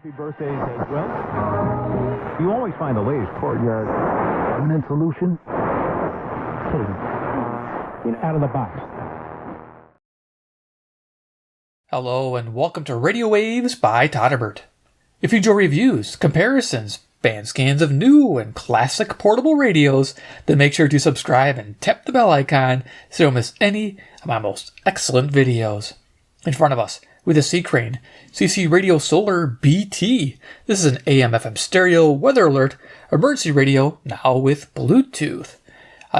Happy birthdays as well. You always find the latest courtyard permanent solution. Out of the box. Hello and welcome to Radio Waves by Todderbert. If you enjoy reviews, comparisons, band scans of new and classic portable radios, then make sure to subscribe and tap the bell icon so you don't miss any of my most excellent videos. In front of us, with a C.Crane CC Radio Solar BT. This is an AM/FM stereo weather alert emergency radio, now with Bluetooth.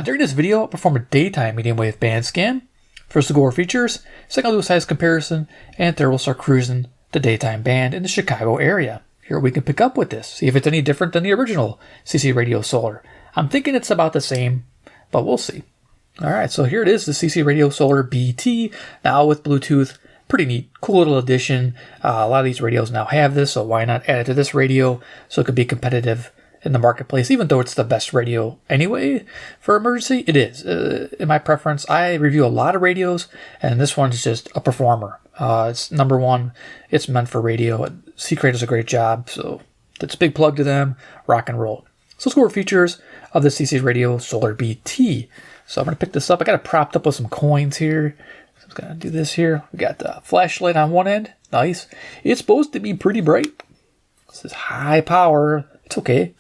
During this video, I'll perform a daytime medium wave band scan. First we'll go over features, second I'll do a size comparison, and third we'll start cruising the daytime band in the Chicago area. Here we can pick up with this, see if it's any different than the original CC Radio Solar. I'm thinking it's about the same, but we'll see. Alright, so here it is, the CC Radio Solar BT, now with Bluetooth. Pretty neat, cool little addition. A lot of these radios now have this, so why not add it to this radio so it could be competitive in the marketplace, even though it's the best radio anyway for emergency. It is. In my preference, I review a lot of radios, and this one's just a performer. It's number one. It's meant for radio. C.Crane does a great job, so that's a big plug to them. Rock and roll. So let's go over features of the CC Radio Solar BT. So I'm going to pick this up. I got it propped up with some coins here. I'm just going to do this here. We got the flashlight on one end. Nice. It's supposed to be pretty bright. This is high power. It's okay.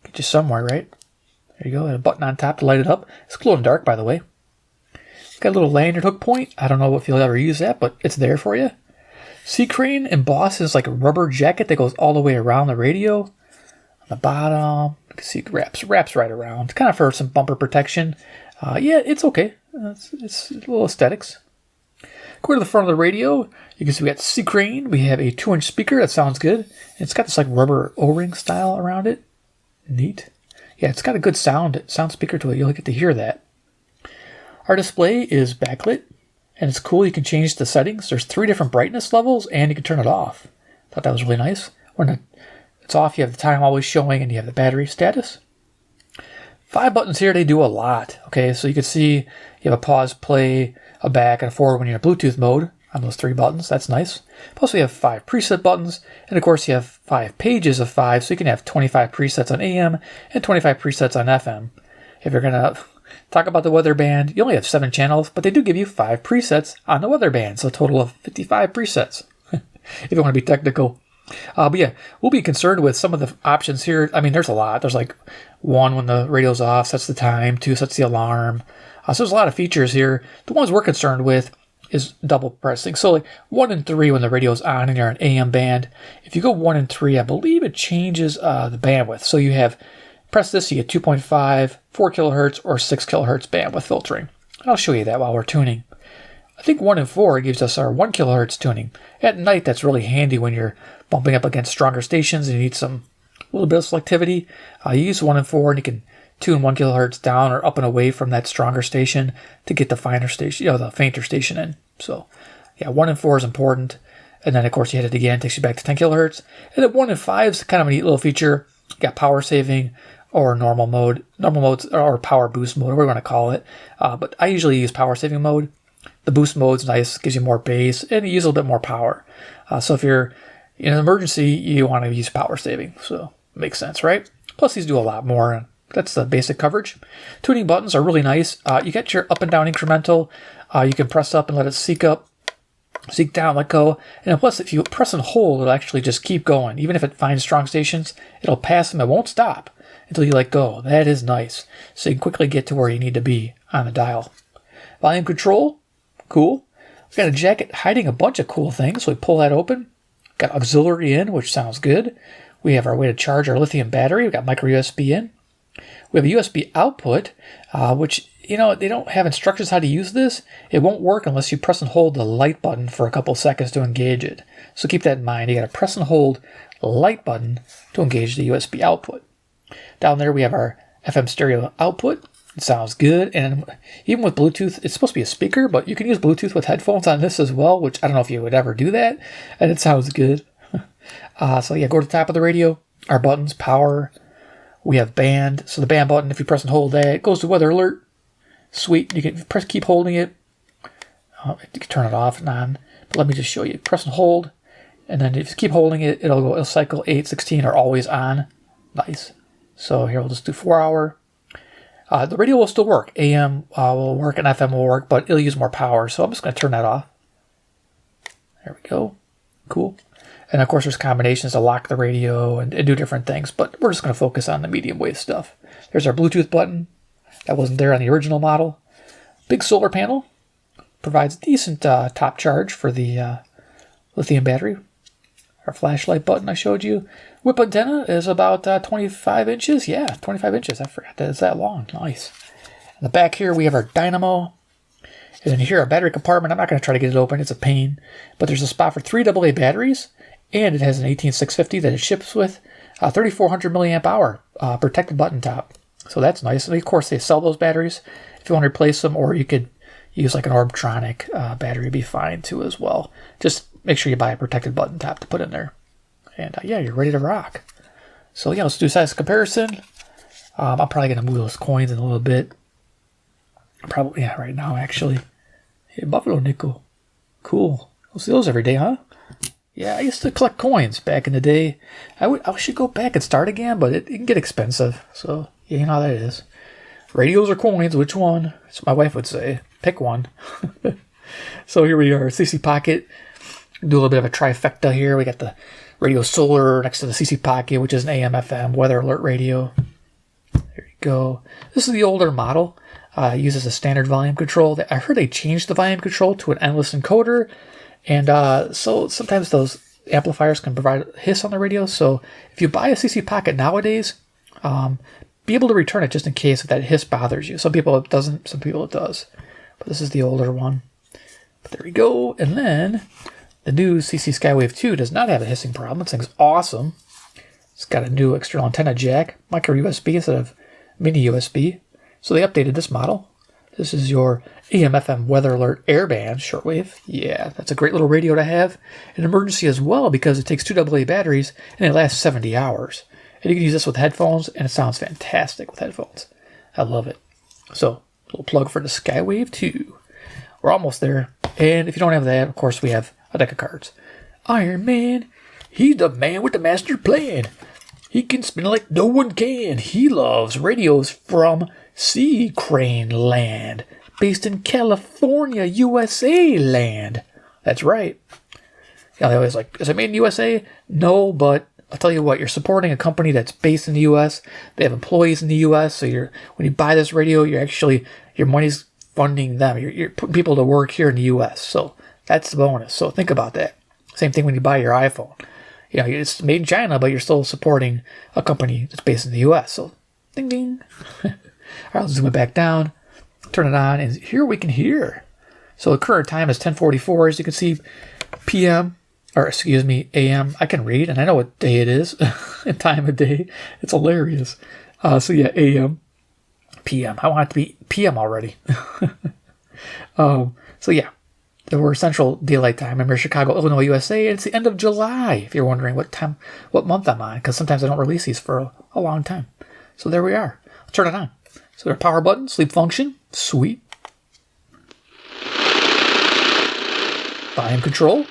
Get you somewhere, right? There you go. And a button on top to light it up. It's glow in the dark, by the way. Got a little lanyard hook point. I don't know if you'll ever use that, but it's there for you. C.Crane embosses like a rubber jacket that goes all the way around the radio. On the bottom, you can see it wraps right around. Kind of for some bumper protection. Yeah, it's okay. It's a little aesthetics. Go to the front of the radio. You can see we got C.Crane. We have a 2-inch speaker. That sounds good. And it's got this like rubber O-ring style around it. Neat. Yeah, it's got a good sound speaker to it. You'll get to hear that. Our display is backlit, and it's cool. You can change the settings. There's 3 different brightness levels, and you can turn it off. Thought that was really nice. When it's off, you have the time always showing, and you have the battery status. 5 buttons here. They do a lot. Okay, so you can see you have a pause, play, a back, and a forward when you're in Bluetooth mode on those 3 buttons. That's nice. Plus, we have 5 preset buttons, and of course, you have 5 pages of 5, so you can have 25 presets on AM and 25 presets on FM. If you're gonna talk about the weather band, you only have 7 channels, but they do give you 5 presets on the weather band, so a total of 55 presets, if you want to be technical. But yeah, we'll be concerned with some of the options here. I mean, there's a lot. There's like 1 when the radio's off, sets the time, 2 sets the alarm. So there's a lot of features here. The ones we're concerned with is double pressing. So like 1 and 3 when the radio's on and you're an AM band. If you go 1 and 3, I believe it changes the bandwidth. So you have, press this, you get 2.5, 4 kilohertz, or 6 kilohertz bandwidth filtering. I'll show you that while we're tuning. I think 1 and 4 gives us our 1 kilohertz tuning. At night, that's really handy when you're bumping up against stronger stations and you need a little bit of selectivity. You use 1 and 4 and you can tune 1 kilohertz down or up and away from that stronger station to get the finer station, the fainter station in. So yeah, 1 and 4 is important. And then of course you hit it again, takes you back to 10 kilohertz. And then 1 and 5 is kind of a neat little feature. You got power saving or normal mode. Normal modes or power boost mode, whatever you want to call it. But I usually use power saving mode. The boost mode's nice, gives you more bass, and you use a little bit more power. So if you're in an emergency, you want to use power saving. So it makes sense, right? Plus these do a lot more. That's the basic coverage. Tuning buttons are really nice. You get your up and down incremental. You can press up and let it seek up, seek down, let go. And plus, if you press and hold, it'll actually just keep going. Even if it finds strong stations, it'll pass them. It won't stop until you let go. That is nice. So you can quickly get to where you need to be on the dial. Volume control, cool. We've got a jacket hiding a bunch of cool things. So we pull that open. Got auxiliary in, which sounds good. We have our way to charge our lithium battery. We've got micro USB in. We have a USB output, which, they don't have instructions how to use this. It won't work unless you press and hold the light button for a couple seconds to engage it. So keep that in mind. You got to press and hold the light button to engage the USB output. Down there we have our FM stereo output. It sounds good. And even with Bluetooth, it's supposed to be a speaker, but you can use Bluetooth with headphones on this as well, which I don't know if you would ever do that. And it sounds good. So yeah, go to the top of the radio. Our buttons, power. We have band. So the band button, if you press and hold that, it goes to weather alert. Sweet. You can keep holding it. You can turn it off and on. But let me just show you. Press and hold. And then if you keep holding it, it'll cycle 8, 16 are always on. Nice. So here we'll just do 4 hour. The radio will still work. AM will work and FM will work, but it'll use more power. So I'm just going to turn that off. There we go. Cool. And of course there's combinations to lock the radio and do different things, but we're just going to focus on the medium wave stuff. There's our Bluetooth button. That wasn't there on the original model. Big solar panel. Provides decent top charge for the lithium battery. Our flashlight button I showed you. Whip antenna is about 25 inches. Yeah, 25 inches. I forgot that it's that long. Nice. In the back here we have our dynamo. And then here our battery compartment. I'm not going to try to get it open. It's a pain. But there's a spot for 3 AA batteries. And it has an 18650 that it ships with. 3400 milliamp hour protected button top. So that's nice. And of course they sell those batteries if you want to replace them, or you could use like an Orbtronic battery would be fine too as well. Just make sure you buy a protected button top to put in there. And yeah, you're ready to rock. So yeah, let's do size comparison. I'm probably going to move those coins in a little bit. Probably, yeah, right now actually. Hey, Buffalo nickel. Cool. We'll see those every day, huh? Yeah, I used to collect coins back in the day. I should go back and start again, but it can get expensive. So yeah, you know how that is. Radios or coins, which one? That's what my wife would say. Pick one. So here we are, CC Pocket. Do a little bit of a trifecta here. We got the radio solar next to the CC Pocket, which is an AM FM weather alert radio. There you go. This is the older model. Uses a standard volume control. I heard they changed the volume control to an endless encoder. And so sometimes those amplifiers can provide hiss on the radio. So if you buy a CC Pocket nowadays, be able to return it just in case if that hiss bothers you. Some people it doesn't, some people it does. But this is the older one. But there we go. And then the new CC Skywave 2 does not have a hissing problem. This thing's awesome. It's got a new external antenna jack, micro USB instead of mini USB. So they updated this model. This is your AM/FM weather alert airband shortwave. Yeah, that's a great little radio to have. An emergency as well because it takes 2 AA batteries and it lasts 70 hours. And you can use this with headphones and it sounds fantastic with headphones. I love it. So, a little plug for the Skywave 2. We're almost there. And if you don't have that, of course, we have a deck of cards. Iron Man, he's the man with the master plan. He can spin like no one can. He loves radios from C.Crane land, based in California, USA land. That's right. Yeah, they always like, is it made in USA? No, but I'll tell you what, you're supporting a company that's based in the US. They have employees in the US, so when you buy this radio, your money's funding them. You're putting people to work here in the US. So that's the bonus. So think about that. Same thing when you buy your iPhone. You know, it's made in China, but you're still supporting a company that's based in the US. So ding ding. All right, let's zoom it back down, turn it on, and here we can hear. So the current time is 10:44. As you can see, AM. I can read, and I know what day it is and time of day. It's hilarious. So yeah, AM, PM. I want it to be PM already. So yeah, we're Central Daylight Time. I'm in Chicago, Illinois, USA. And it's the end of July. If you're wondering what month I'm on, because sometimes I don't release these for a long time. So there we are. I'll turn it on. So there's a power button, sleep function, sweet. Volume control.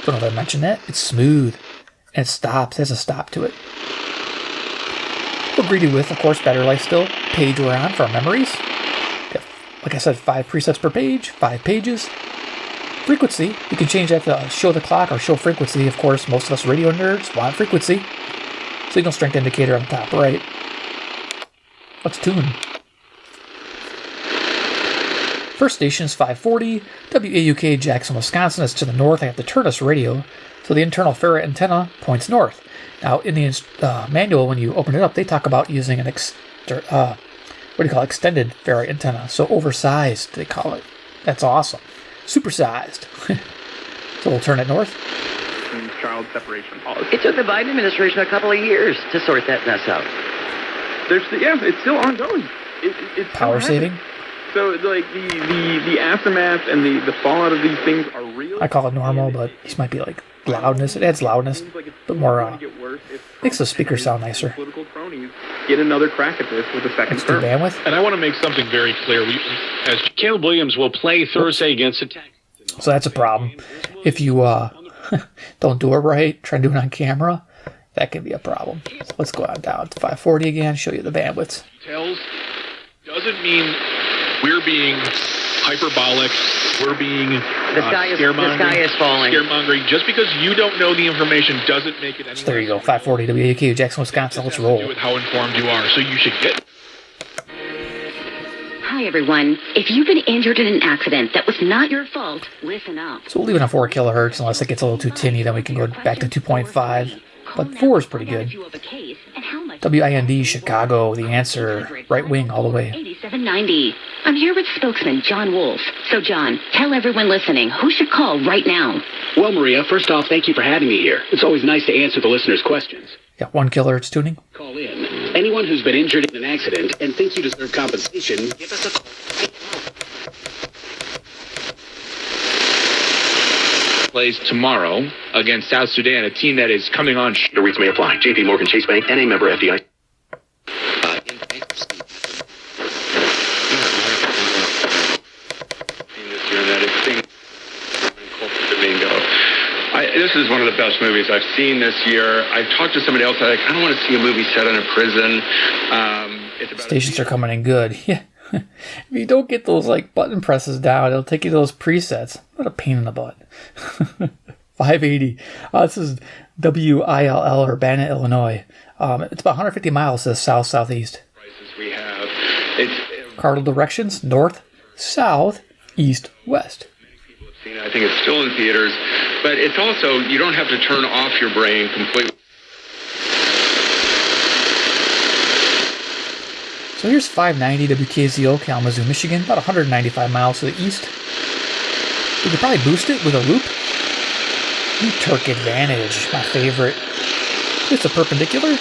Don't know if I mentioned that. It's smooth. And it stops. There's a stop to it. We're greeted with, of course, battery life still. Page we're on for our memories. Like I said, 5 presets per page, 5 pages. Frequency, you can change that to show the clock or show frequency. Of course, most of us radio nerds want frequency. Signal strength indicator on the top right. Let's tune. First station is 540, WAUK Jackson, Wisconsin. It's to the north. I have the Turdus radio, so the internal ferrite antenna points north. Now, in the manual, when you open it up, they talk about using an extended ferrite antenna. So oversized, they call it. That's awesome. Supersized. So we'll turn it north. Child separation policy. It took the Biden administration a couple of years to sort that mess out. It's still ongoing. It's power saving. So like the aftermath and the fallout of these things are real. I call it normal, but this might be like loudness. It adds loudness, but more makes the speaker sound nicer. Political cronies get another crack at this with a second term. Bandwidth. And I want to make something very clear. As Caleb Williams will play Thursday against the Texans. So that's a problem. If you don't do it right, try to do it on camera, that can be a problem. So let's go on down to 540 again, show you the bandwidths. Tells doesn't mean we're being hyperbolic. We're being The sky is falling. scaremongering. Just because you don't know the information doesn't make it any So there you go, 540 WAQ, Jackson, Wisconsin. Let's roll. with how informed you are. So you should get. Hi, everyone. If you've been injured in an accident that was not your fault, listen up. So we'll leave it on 4 kilohertz unless it gets a little too tinny, then we can go back to 2.5. But 4 is pretty good. WIND Chicago, the answer, right wing all the way. 8790. I'm here with spokesman John Wolf. So, John, tell everyone listening who should call right now. Well, Maria, first off, thank you for having me here. It's always nice to answer the listeners' questions. Yeah, 1 kilohertz tuning. Call in. Anyone who's been injured in an accident and thinks you deserve compensation, give us a call. Plays tomorrow against South Sudan, a team that is coming on. The rates may apply. JP Morgan Chase Bank, NA member FDI. This is one of the best movies I've seen this year. I've talked to somebody else. I don't want to see a movie set in a prison. It's about Stations are coming in good. Yeah. If you don't get those like button presses down, it'll take you to those presets. What a pain in the butt. 580. This is WILL, Urbana, Illinois. It's about 150 miles to the south-southeast. we have. Cardinal directions: north, south, east, west. I think it's still in theaters, but it's also, you don't have to turn off your brain completely. So here's 590 WKZO, Kalamazoo, Michigan, about 195 miles to the east. We could probably boost it with a loop. Terk Advantage, my favorite. It's a perpendicular.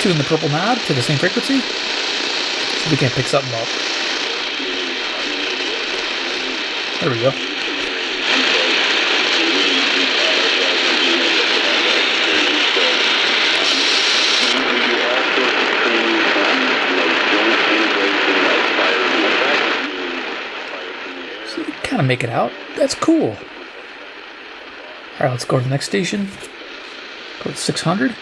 Tune the purple knob to the same frequency. So we can pick something up. There we go. So you kind of make it out. That's cool. Alright, let's go to the next station. Go to 600.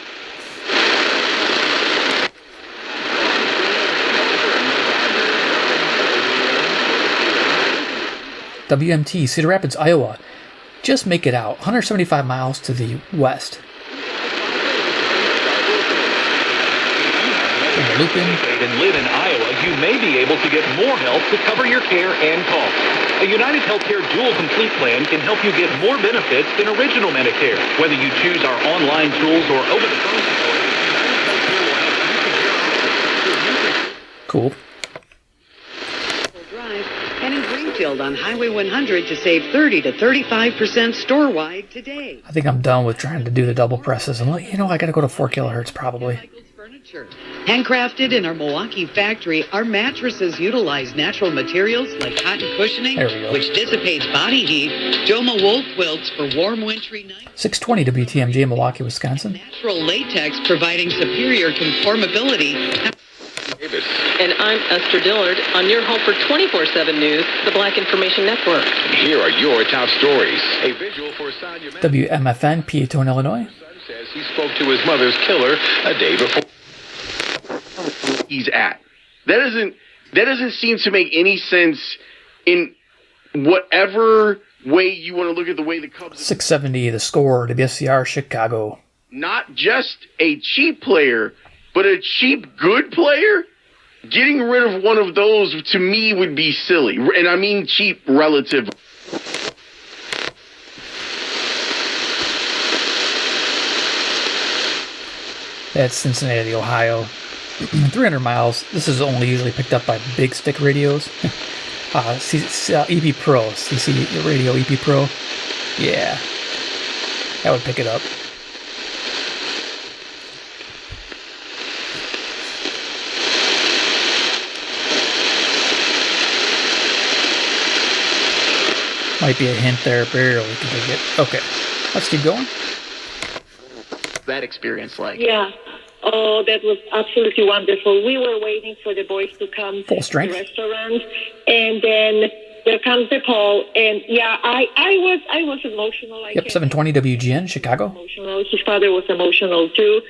WMT, Cedar Rapids, Iowa. Just make it out. 175 miles to the west. Bring the loop in. And live in Iowa, you may be able to get more help to cover your care and costs. A United Healthcare Dual Complete plan can help you get more benefits than original Medicare. Whether you choose our online tools or over-the-phone support. Cool. Drive and in Greenfield on Highway 100 to save 30 to 35% store-wide today. I think I'm done with trying to do the double presses. And you know, I gotta go to 4 kilohertz probably. Handcrafted in our Milwaukee factory, our mattresses utilize natural materials like cotton cushioning, which dissipates body heat. Joma wool quilts for warm wintry nights. 620 WTMJ, Milwaukee, Wisconsin. Natural latex providing superior conformability. And I'm Esther Dillard. I'm your home for 24/7 News, the Black Information Network. Here are your top stories. A visual for WMFN, Peatone, Illinois. says he spoke to his mother's killer a day before. He's at. That doesn't seem to make any sense in whatever way you want to look at the way the Cubs. 670, the score, WSCR, Chicago. Not just a cheap player, but a cheap good player. Getting rid of one of those to me would be silly, and I mean cheap relative. That's Cincinnati, Ohio. 300 miles. This is only usually picked up by big stick radios. EP Pro, CC Radio EP Pro. Yeah, that would pick it up. Might be a hint there, barely can take it. Okay, let's keep going. That experience like? Yeah. Oh, that was absolutely wonderful. We were waiting for the boys to come Full strength. to the restaurant, and then there comes the call, and yeah, I was emotional. Yep, 720 WGN, Chicago. Emotional. His father was emotional too,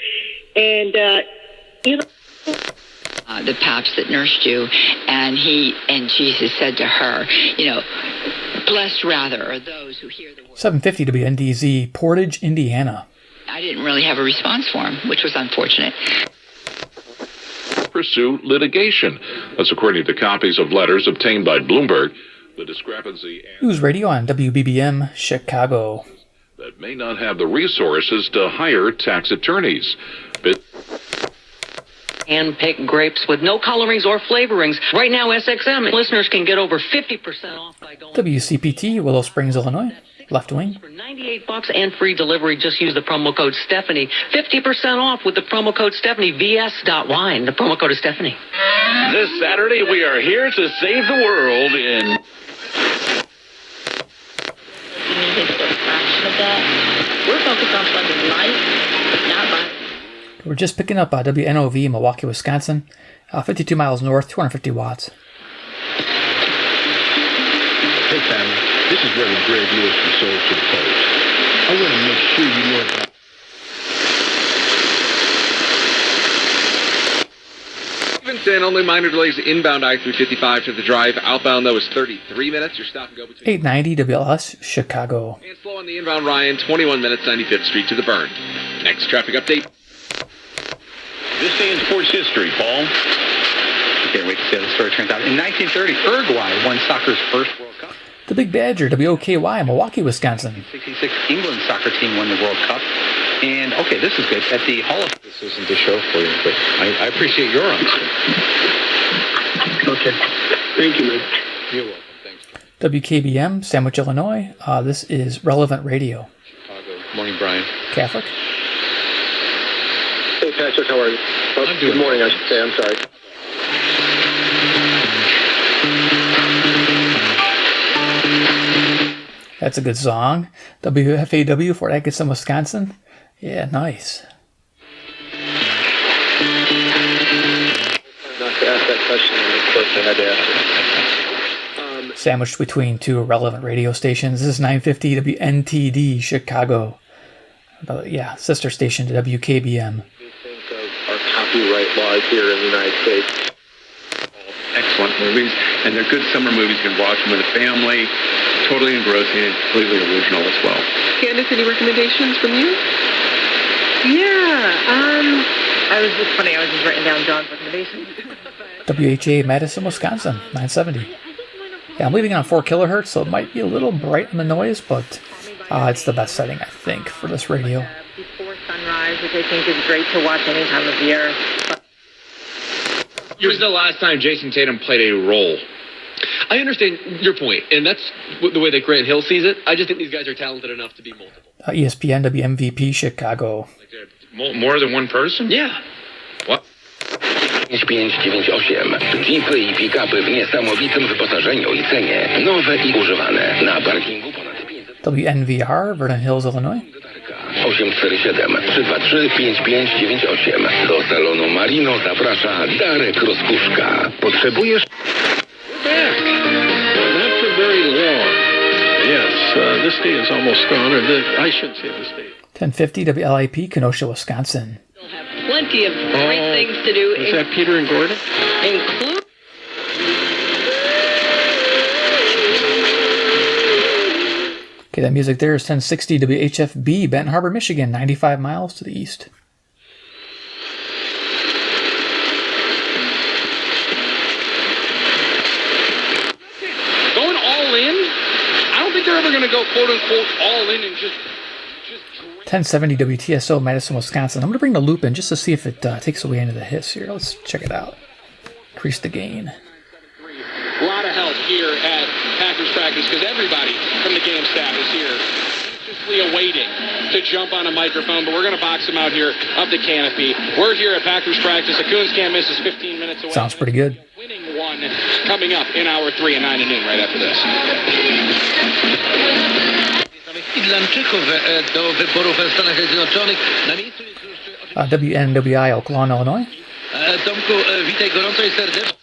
and you know. The paps that nursed you, and Jesus said to her, you know, blessed rather are those who hear the word. 750 WNDZ, Portage, Indiana. I didn't really have a response for him, which was unfortunate. Pursue litigation. That's according to copies of letters obtained by Bloomberg. The discrepancy. News Radio on WBBM, Chicago. That may not have the resources to hire tax attorneys. Hand-picked grapes with no colorings or flavorings. Right now, SXM listeners can get over 50% off by going WCPT, Willow Springs, Illinois. Left wing. For $98 and free delivery, just use the promo code Stephanie. 50% off with the promo code Stephanie. VS.wine. The promo code is Stephanie. This Saturday, we are here to save the world in... We're focused on funding life, not violence. We're just picking up WNOV, Milwaukee, Wisconsin. 52 miles north, 250 watts. Hey, family. This is Reverend Greg Lewis from Soul to the Coast. I want to make sure you know about... Evanston, only minor delays inbound I-355 to the drive. Outbound, though, is 33 minutes. Your stop and go between... 890 WLS, Chicago. And slow on the inbound Ryan, 21 minutes, 95th Street to the Burn. Next traffic update. This day in sports history, Paul. I can't wait to see how the story turns out. In 1930, Uruguay won soccer's first World Cup. The Big Badger, WOKY, Milwaukee, Wisconsin. 1966, England soccer team won the World Cup. And, okay, this is good. At the Hall of... This isn't the show for you, but I appreciate your honesty. Okay. Thank you, man. You're welcome. Thanks. WKBM, Sandwich, Illinois. This is Relevant Radio. Chicago. Morning, Brian. Catholic. Hey, Patrick, how are you? Oh, good morning, I should say. I'm sorry. That's a good song. WFAW, Fort Atkinson, Wisconsin. Yeah, nice. Not to ask that question, of course I had to ask it. Sandwiched between two relevant radio stations. This is 950 WNTD, Chicago. Yeah, sister station to WKBM. Our copyright laws here in the United States. Excellent movies, and they're good summer movies. You can watch them with a family. Totally engrossing and completely original as well. Candace, any recommendations from you? I was just funny. I was just writing down John's recommendations. WHA Madison, Wisconsin, 970. Yeah, I'm leaving it on 4 kilohertz, so it might be a little bright in the noise, but it's the best setting, I think, for this radio. Before sunrise, which I think is great to watch any time of year. When was the last time Jason Tatum played a role? I understand your point, and that's the way that Grant Hill sees it. I just think these guys are talented enough to be multiple. ESPN WMVP Chicago. More than one person? Yeah. What? 5598. Jeepy i pick-upy w niesamowitym wyposażeniu i cenie. Nowe i używane. Na parkingu ponad 500. WNVR, Vernon Hills, Illinois. 847 323 5598. Do salonu Marino zaprasza Darek Rozpuszka. Potrzebujesz... Back. Not for very long. Yes, this day is almost gone, or I should say this day. 1050 WLIP, Kenosha, Wisconsin. We'll have plenty of great things to do. Is that Peter and Gordon? Include... Okay, that music there is 1060 WHFB, Benton Harbor, Michigan, 95 miles to the east. Going all in? I don't think they're ever going to go quote-unquote all in and just 1070 WTSO, Madison, Wisconsin. I'm going to bring the loop in just to see if it takes away into the hiss here. Let's check it out. Increase the gain. A lot of help here at Packers practice because everybody from the game staff is here anxiously awaiting to jump on a microphone, but we're going to box them out here up the canopy. We're here at Packers practice. A Coons can't miss is 15 minutes away. Sounds pretty good. Winning one coming up in hour 3 and 9 and noon right after this. Irlandczyków do wyborów w Stanach Zjednoczonych. Na miejscu jest już... WNWI, Oklahoma, Illinois. Tomku, witaj gorąco i serdecznie.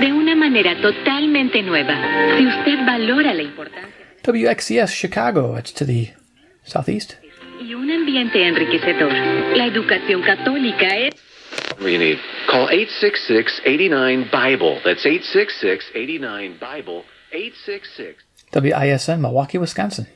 de una manera totalmente nueva. Si usted valora la importancia WXCS Chicago, it's to the southeast. y un ambiente enriquecedor, la educación católica es... Whatever you need. Call 866-89-BIBLE. That's 866-89-BIBLE. 866. WISN, Milwaukee, Wisconsin.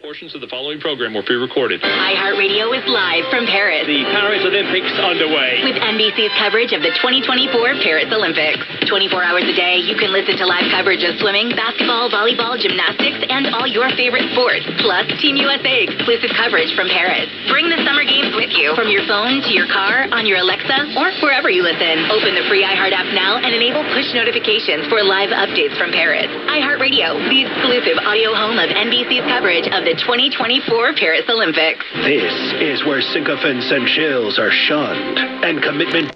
Portions of the following program were pre-recorded. iHeartRadio is live from Paris. The Paris Olympics underway. With NBC's coverage of the 2024 Paris Olympics. 24 hours a day, you can listen to live coverage of swimming, basketball, volleyball, gymnastics, and all your favorite sports. Plus, Team USA exclusive coverage from Paris. Bring the summer games with you, from your phone to your car, on your Alexa, or wherever you listen. Open the free iHeart app now and enable push notifications for live updates from Paris. iHeartRadio, the exclusive audio home of NBC's coverage of the 2024 Paris Olympics. This is where sycophants and shills are shunned, and commitment...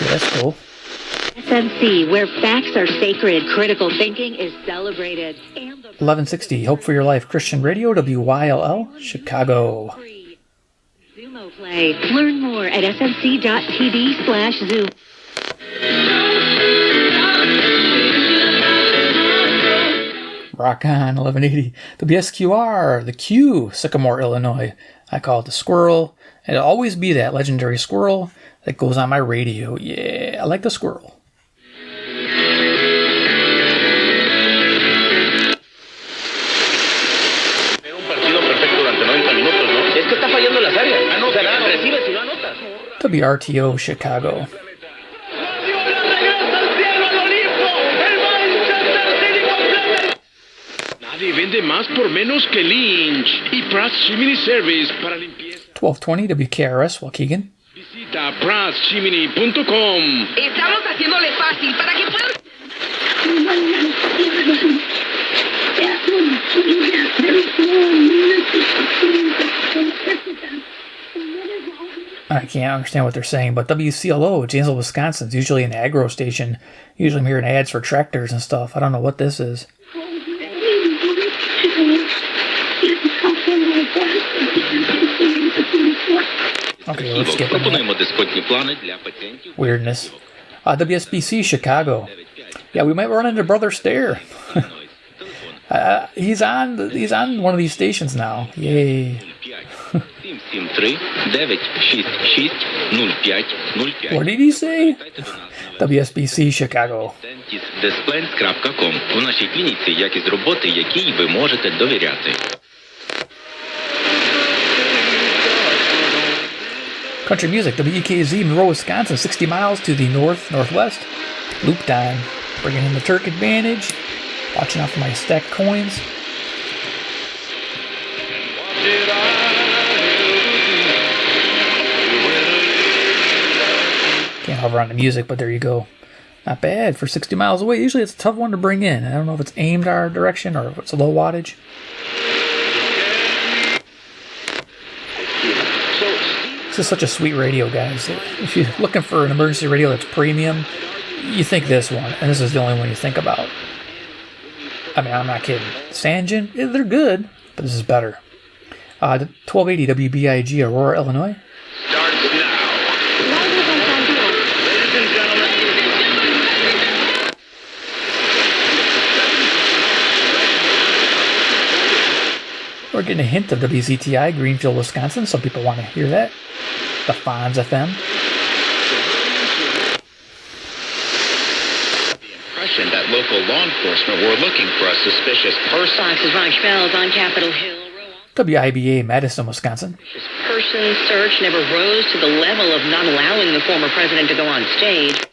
That's cool. SMC, where facts are sacred, critical thinking is celebrated. 1160, Hope for Your Life Christian Radio, WYLL, Chicago. Zumo Play. Learn more at smc.tv/Zoom. Rockin, 1180. WSQR, the Q, Sycamore, Illinois. I call it the squirrel. And it'll always be that legendary squirrel that goes on my radio. Yeah, I like the squirrel. WRTO, Chicago. Nadie vende más por menos que Lynch y Pratt's Chimney Service para limpieza. 1220 WKRS, Waukegan. Visita prattschimney.com. Estamos haciéndole fácil para que puedan... I can't understand what they're saying, but WCLO, Janesville, Wisconsin, is usually an agro station. Usually I'm hearing ads for tractors and stuff. I don't know what this is. Okay, let's skip it. Weirdness. WSBC, Chicago. Yeah, we might run into Brother Stare. He's on one of these stations now. Yay. What did he say? WSBC Chicago. У нашій клініці якість роботи, якій ви можете довіряти. Country music, WEKZ, Monroe, Wisconsin, 60 miles to the northwest. Loop time. Bringing in the Terk Advantage. Watching out for my stacked coins. Can't hover on the music, but there you go. Not bad for 60 miles away. Usually it's a tough one to bring in. I don't know if it's aimed our direction or if it's a low wattage. This is such a sweet radio, guys. If you're looking for an emergency radio that's premium, you think this one, and this is the only one you think about. I mean, I'm not kidding. Sanjin, they're good, but this is better. 1280 WBIG, Aurora, Illinois. Starts now. Ladies and gentlemen. We're getting a hint of WZTI, Greenfield, Wisconsin. Some people want to hear that. The Fonz FM. Impression that local law enforcement were looking for a suspicious person. Fox's Ron Spells on Capitol Hill. WIBA, Madison, Wisconsin. This person search never rose to the level of not allowing the former president to go on stage.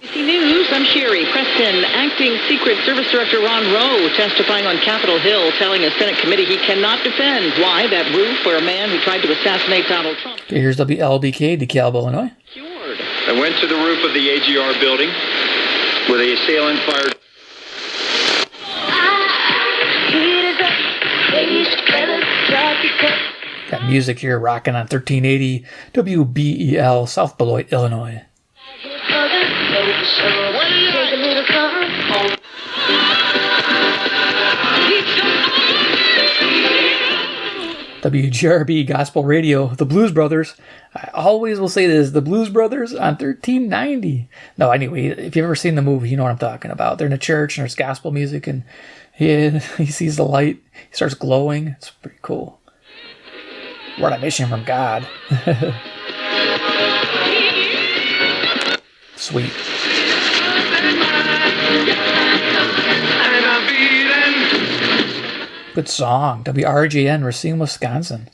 ABC News, I'm Sherry Preston. Acting Secret Service Director Ron Rowe testifying on Capitol Hill, telling a Senate committee he cannot defend why that roof where a man who tried to assassinate Donald Trump. Okay, here's WLBK, DeKalb, Illinois. I went to the roof of the AGR building where the assailant fired. Got music here, rocking on 1380 WBEL, South Beloit, Illinois. WGRB Gospel Radio, the Blues Brothers. I always will say this, the Blues Brothers on 1390. No, anyway, if you've ever seen the movie, you know what I'm talking about. They're in a church and there's gospel music and he sees the light. He starts glowing. It's pretty cool. What a mission from God. Sweet. Good song. WRGN, Racine, Wisconsin.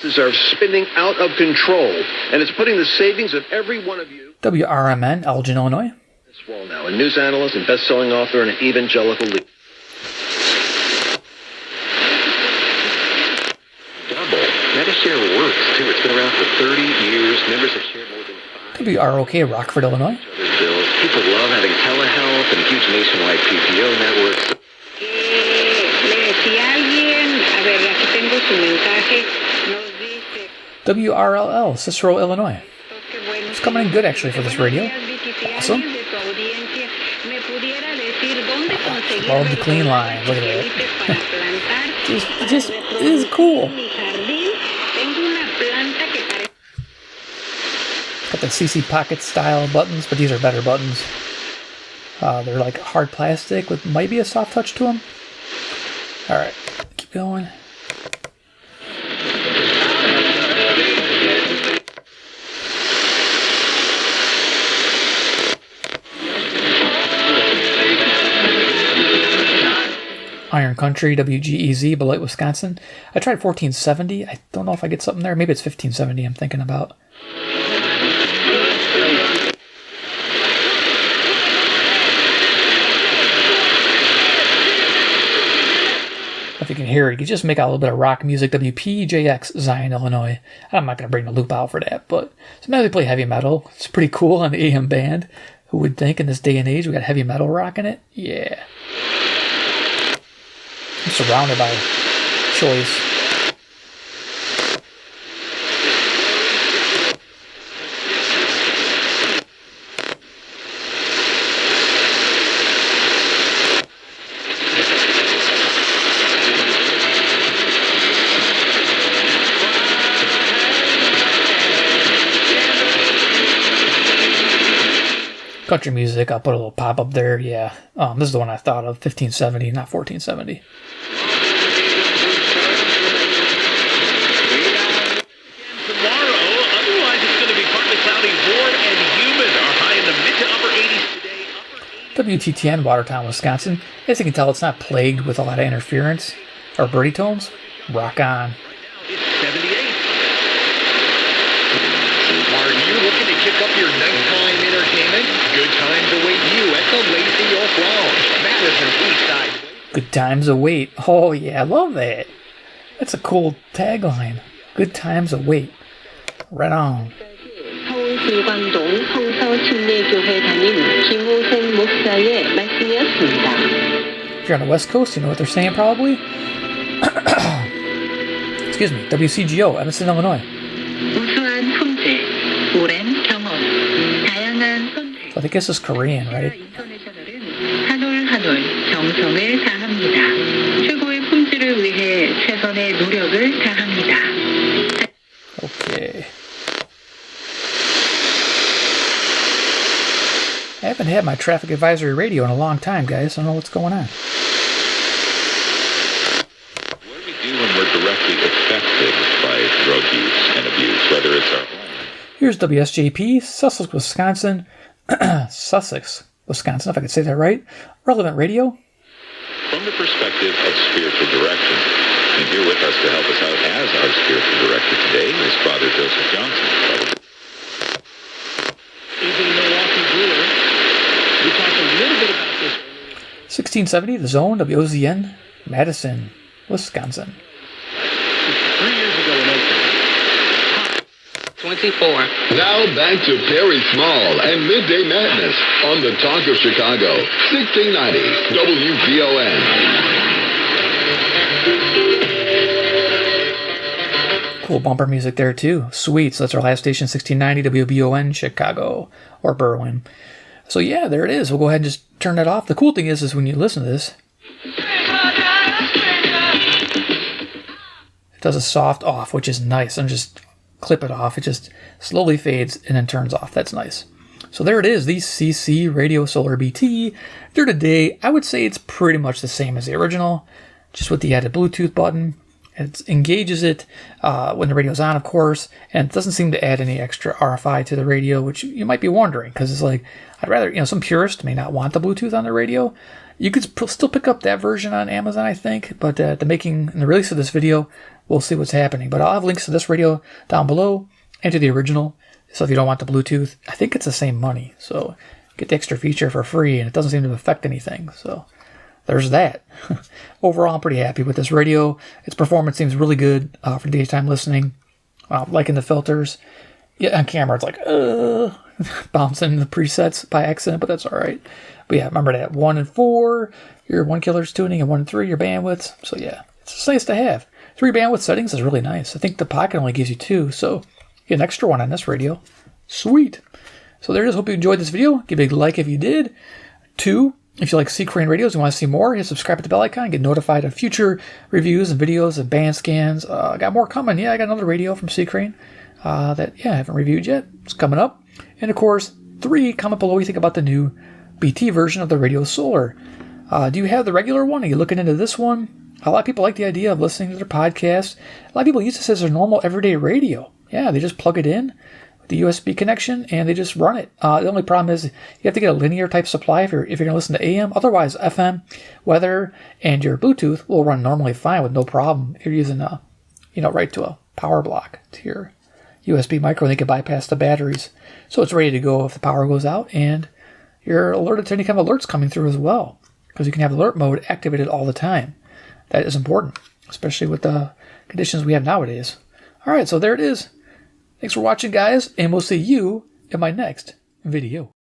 Finances are spinning out of control, and it's putting the savings of every one of you. WRMN, Elgin, Illinois. This wall now, a news analyst and best-selling author and an evangelical leader. Medishare works, too. It's been around for 30 years. Members have shared more than 5 WROK, Rockford, Illinois. bills. People love having telehealth and huge nationwide PPO networks. WRLL, Cicero, Illinois. It's coming in good, actually, for this radio. Awesome. Love the clean line. Look at that. just is cool. Got the CC Pocket style buttons, but these are better buttons. They're like hard plastic with maybe a soft touch to them. Alright, keep going. Iron Country, WGEZ, Beloit, Wisconsin. I tried 1470. I don't know if I get something there. Maybe it's 1570 I'm thinking about. If you can hear it, you can just make out a little bit of rock music. WPJX, Zion, Illinois. I'm not going to bring the loop out for that, but sometimes we play heavy metal. It's pretty cool on the AM band. Who would think in this day and age we got heavy metal rocking it? Yeah. I'm surrounded by choice. Country music, I'll put a little pop up there, yeah. This is the one I thought of, 1570, not 1470. Tomorrow, otherwise it's going to be partly cloudy, warm and humid. Our high in the mid to upper 80s today. WTTN, Watertown, Wisconsin. As you can tell, it's not plagued with a lot of interference or birdie tones. Rock on. It's 78. Are you looking to kick up your nighttime entertainment? Good times await you at the Lazy Oak Lounge, Madison Eastside. Good times await. Oh, yeah, I love that. That's a cool tagline. Good times await. Right on. 서울불관동 성서침례교회 담임 김호생 목사의 말씀이었습니다. If you're on the West Coast, you know what they're saying probably. Excuse me. WCGO, Evanston, Illinois. 우수한 품질, 오랜 경험, 다양한 선택. So I think this is Korean, right? 한 올 한 올 정성을 다합니다. 최고의 품질을 위해 최선의 노력을 다합니다. Okay. I haven't had my traffic advisory radio in a long time, guys. I don't know what's going on. What do we do when we're directly affected by drug use and abuse, whether it's our own? Here's WSJP, Sussex, Wisconsin. Sussex, Wisconsin, if I could say that right. Relevant radio. From the perspective of spiritual direction. And here with us to help us out as our spiritual director today is Father Joseph Johnson. Is a Milwaukee Brewer. We talked a little bit about this. 1670, The Zone, WOZN, Madison, Wisconsin. 3 years ago in Oakland. 24. Now back to Perry Small and Midday Madness on the Talk of Chicago, 1690 WBON. Cool bumper music there too. Sweet. So that's our last station, 1690 WBON, Chicago or Berwyn. So yeah, there it is. We'll go ahead and just turn that off. The cool thing is when you listen to this, It does a soft off, which is nice. And just clip it off. It just slowly fades and then turns off. That's nice. So there it is, the CC Radio Solar BT. There today, I would say it's pretty much the same as the original, just with the added Bluetooth button. It engages it when the radio's on, of course, and it doesn't seem to add any extra RFI to the radio, which you might be wondering, because it's like, I'd rather, some purists may not want the Bluetooth on the radio. You could still pick up that version on Amazon, I think, but the making and the release of this video, we'll see what's happening. But I'll have links to this radio down below and to the original. So if you don't want the Bluetooth, I think it's the same money. So get the extra feature for free, and it doesn't seem to affect anything. So there's that. Overall, I'm pretty happy with this radio. Its performance seems really good for daytime listening. Liking the filters. Yeah, on camera, it's like, bouncing the presets by accident, but that's all right. But yeah, remember that 1 and 4, your 1 kHz tuning, and 1 and 3, your bandwidths. So yeah, it's just nice to have. 3 bandwidth settings is really nice. I think the Pocket only gives you 2, so you get an extra one on this radio. Sweet. So there it is. Hope you enjoyed this video. Give it a like if you did. 2, if you like C.Crane radios and want to see more, hit subscribe to the bell icon. Get notified of future reviews and videos and band scans. I got more coming. Yeah, I got another radio from C.Crane that I haven't reviewed yet. It's coming up. And of course, 3, comment below what you think about the new BT version of the Radio Solar. Do you have the regular one? Are you looking into this one? A lot of people like the idea of listening to their podcast. A lot of people use this as their normal everyday radio. Yeah, they just plug it in with the USB connection and they just run it. The only problem is you have to get a linear type supply if you're going to listen to AM. Otherwise, FM, weather, and your Bluetooth will run normally fine with no problem if you're using right to a power block to your USB micro. They can bypass the batteries, so it's ready to go if the power goes out, and you're alerted to any kind of alerts coming through as well, because you can have alert mode activated all the time. That is important, especially with the conditions we have nowadays. All right, so there it is. Thanks for watching, guys, and we'll see you in my next video.